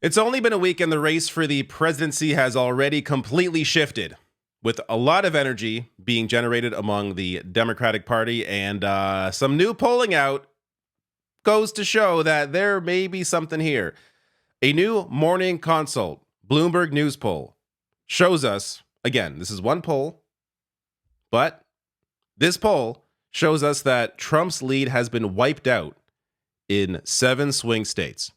It's only been a week and the race for the presidency has already completely shifted, with a lot of energy being generated among the Democratic Party, and some new polling out goes to show that there may be something here. A new morning consult, Bloomberg News poll, shows us, again, this is one poll, but this poll shows us that Trump's lead has been wiped out in 7 swing states.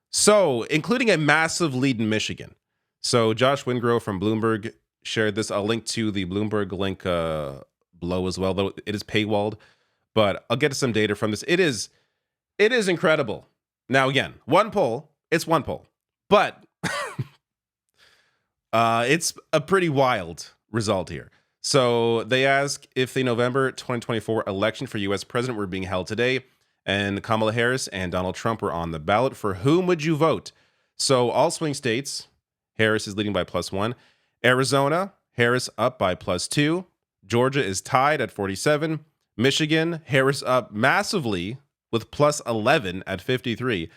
So, including a massive lead in Michigan. So, Josh Wingrove from Bloomberg shared this. I'll link to the Bloomberg link below as well, though it is paywalled. But I'll get to some data from this. It is incredible. Now, again, it's one poll. But it's a pretty wild result here. So, they ask if the November 2024 election for U.S. president were being held today, and Kamala Harris and Donald Trump were on the ballot, for whom would you vote? So all swing states, Harris is leading by +1. Arizona, Harris up by +2. Georgia is tied at 47. Michigan, Harris up massively with +11 at 53.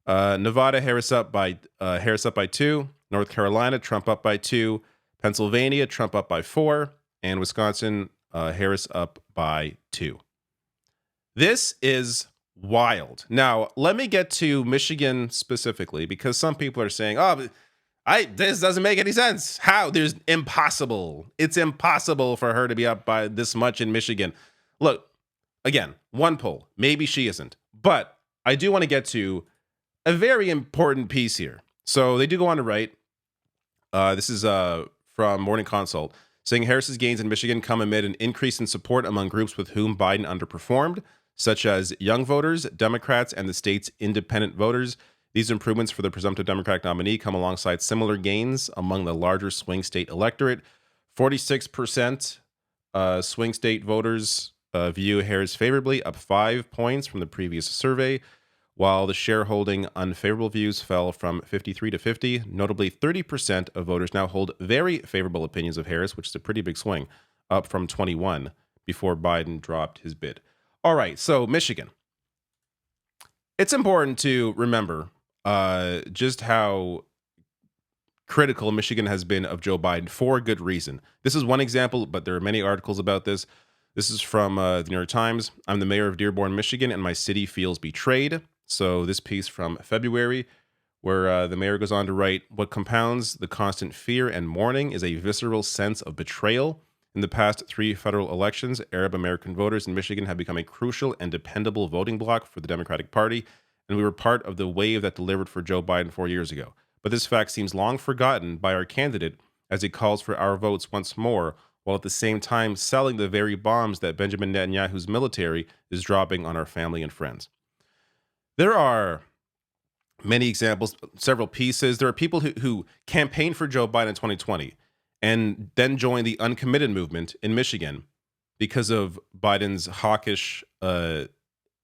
Nevada, Harris up by 2. North Carolina, Trump up by 2. Pennsylvania, Trump up by 4. And Wisconsin, Harris up by 2. This is wild. Now, let me get to Michigan specifically, because some people are saying, this doesn't make any sense. How? It's impossible for her to be up by this much in Michigan. Look, again, one poll. Maybe she isn't. But I do want to get to a very important piece here. So they do go on to write, this is from Morning Consult, saying Harris's gains in Michigan come amid an increase in support among groups with whom Biden underperformed, such as young voters, Democrats, and the state's independent voters. These improvements for the presumptive Democratic nominee come alongside similar gains among the larger swing state electorate. 46% swing state voters view Harris favorably, up 5 points from the previous survey, while the shareholding unfavorable views fell from 53 to 50. Notably, 30% of voters now hold very favorable opinions of Harris, which is a pretty big swing, up from 21 before Biden dropped his bid. All right, so Michigan. It's important to remember just how critical Michigan has been of Joe Biden for good reason. This is one example, but there are many articles about this. This is from the New York Times. I'm the mayor of Dearborn, Michigan, and my city feels betrayed. So this piece from February, where the mayor goes on to write, what compounds the constant fear and mourning is a visceral sense of betrayal. In the past 3 federal elections, Arab American voters in Michigan have become a crucial and dependable voting bloc for the Democratic Party, and we were part of the wave that delivered for Joe Biden 4 years ago. But this fact seems long forgotten by our candidate as he calls for our votes once more, while at the same time selling the very bombs that Benjamin Netanyahu's military is dropping on our family and friends. There are many examples, several pieces. There are people who campaigned for Joe Biden in 2020 and then joined the Uncommitted Movement in Michigan because of Biden's hawkish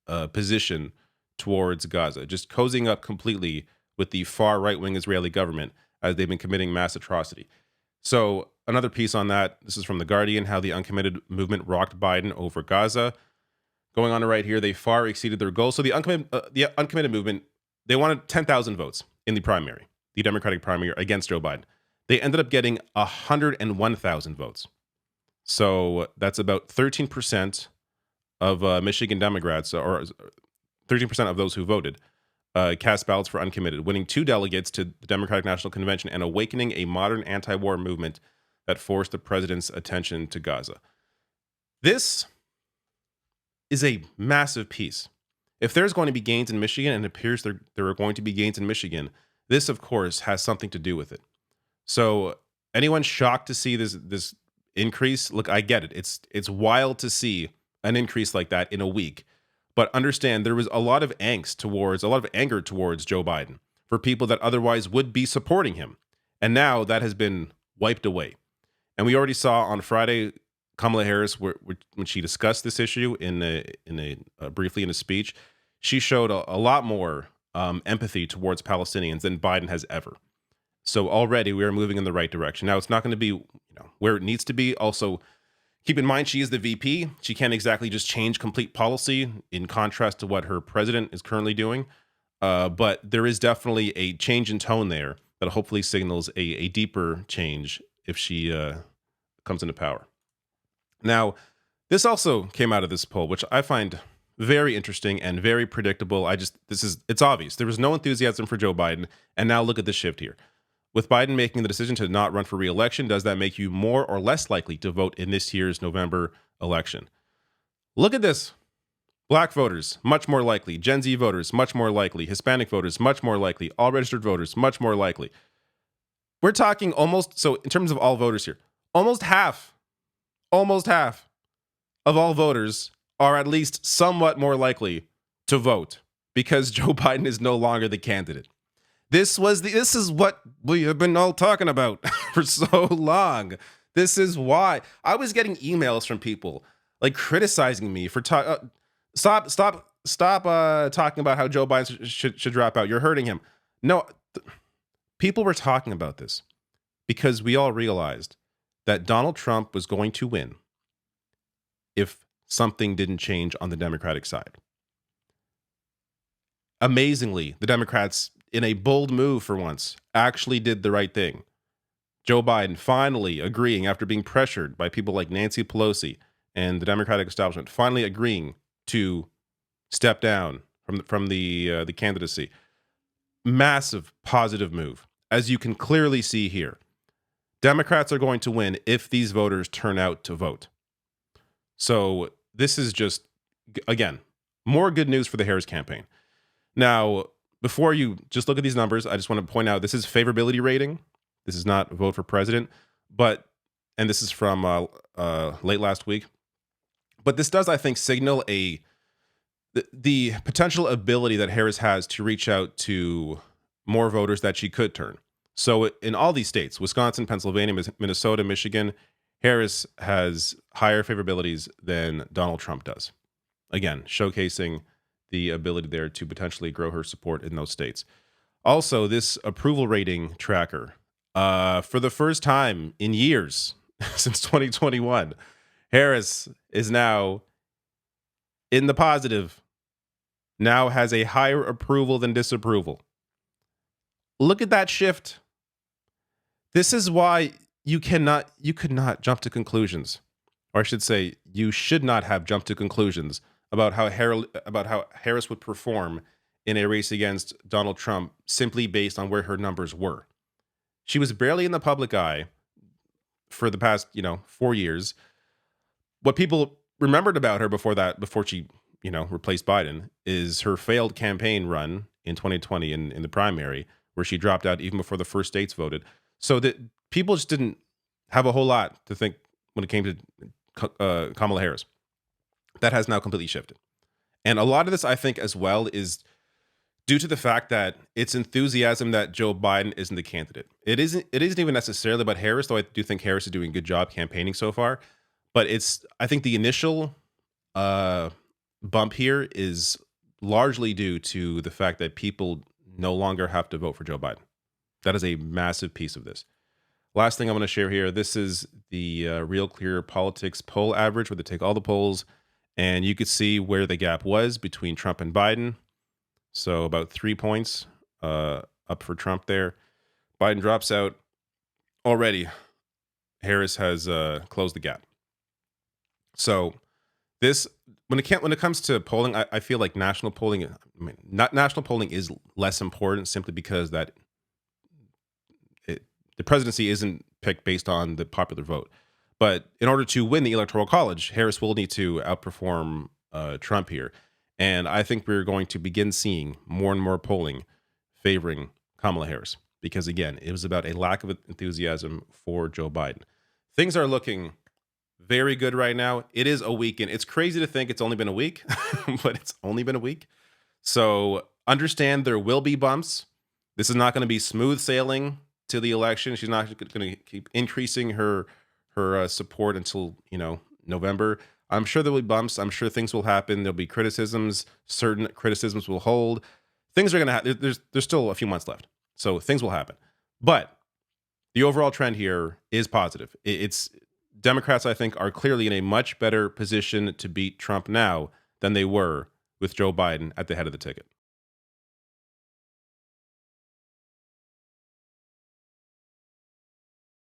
position towards Gaza, just cozying up completely with the far right-wing Israeli government as they've been committing mass atrocity. So another piece on that, this is from The Guardian, how the Uncommitted Movement rocked Biden over Gaza. Going on to right here, they far exceeded their goals. So the Uncommitted Movement, they wanted 10,000 votes in the primary, the Democratic primary against Joe Biden. They ended up getting 101,000 votes. So that's about 13% of Michigan Democrats, or 13% of those who voted, cast ballots for Uncommitted, winning 2 delegates to the Democratic National Convention and awakening a modern anti-war movement that forced the president's attention to Gaza. This is a massive piece. If there's going to be gains in Michigan, and it appears there are going to be gains in Michigan, this, of course, has something to do with it. So anyone shocked to see this increase? Look, I get it. It's wild to see an increase like that in a week. But understand there was a lot of anger towards Joe Biden for people that otherwise would be supporting him. And now that has been wiped away. And we already saw on Friday, Kamala Harris, when she discussed this issue briefly in a speech, she showed a lot more empathy towards Palestinians than Biden has ever. So already we are moving in the right direction. Now, it's not going to be where it needs to be. Also, keep in mind, she is the VP. She can't exactly just change complete policy in contrast to what her president is currently doing. But there is definitely a change in tone there that hopefully signals a deeper change if she comes into power. Now, this also came out of this poll, which I find very interesting and very predictable. It's obvious. There was no enthusiasm for Joe Biden. And now look at the shift here. With Biden making the decision to not run for re-election, does that make you more or less likely to vote in this year's November election? Look at this. Black voters, much more likely. Gen Z voters, much more likely. Hispanic voters, much more likely. All registered voters, much more likely. We're talking almost, so in terms of all voters here, almost half of all voters are at least somewhat more likely to vote because Joe Biden is no longer the candidate. This is what we have been all talking about for so long. This is why I was getting emails from people like criticizing me for stop talking about how Joe Biden should drop out. You're hurting him. No, people were talking about this because we all realized that Donald Trump was going to win if something didn't change on the Democratic side. Amazingly, the Democrats, in a bold move for once, actually did the right thing. Joe Biden finally agreeing, after being pressured by people like Nancy Pelosi and the Democratic establishment, finally agreeing to step down from the candidacy. Massive positive move, as you can clearly see here. Democrats are going to win if these voters turn out to vote. So this is just, again, more good news for the Harris campaign. Now, before you just look at these numbers, I just want to point out this is favorability rating. This is not vote for president, and this is from late last week. But this does, I think, signal the potential ability that Harris has to reach out to more voters that she could turn. So in all these states, Wisconsin, Pennsylvania, Minnesota, Michigan, Harris has higher favorabilities than Donald Trump does. Again, showcasing the ability there to potentially grow her support in those states. Also, this approval rating tracker, for the first time in years, since 2021, Harris is now in the positive, now has a higher approval than disapproval. Look at that shift. This is why you could not jump to conclusions, or I should say, you should not have jumped to conclusions about how Harris would perform in a race against Donald Trump simply based on where her numbers were. She was barely in the public eye for the past, 4 years. What people remembered about her before she, replaced Biden, is her failed campaign run in 2020 in the primary, where she dropped out even before the first states voted. So that people just didn't have a whole lot to think when it came to Kamala Harris. That has now completely shifted. And a lot of this, I think, as well, is due to the fact that it's enthusiasm that Joe Biden isn't the candidate. It isn't even necessarily about Harris, though I do think Harris is doing a good job campaigning so far. But I think the initial bump here is largely due to the fact that people no longer have to vote for Joe Biden. That is a massive piece of this. Last thing I want to share here, this is the Real Clear Politics poll average, where they take all the polls, and you could see where the gap was between Trump and Biden. So about 3 points up for Trump there. Biden drops out. Already, Harris has closed the gap. So this, when it comes to polling, I feel like national polling is less important simply because that the presidency isn't picked based on the popular vote. But in order to win the Electoral College, Harris will need to outperform Trump here. And I think we're going to begin seeing more and more polling favoring Kamala Harris. Because again, it was about a lack of enthusiasm for Joe Biden. Things are looking very good right now. It is a weekend. It's crazy to think it's only been a week, but it's only been a week. So understand there will be bumps. This is not going to be smooth sailing to the election. She's not going to keep increasing her support until November. I'm sure there will be bumps. I'm sure things will happen. There'll be criticisms. Certain criticisms will hold. Things are going to happen. There's still a few months left, so things will happen. But the overall trend here is positive. It's Democrats, I think, are clearly in a much better position to beat Trump now than they were with Joe Biden at the head of the ticket.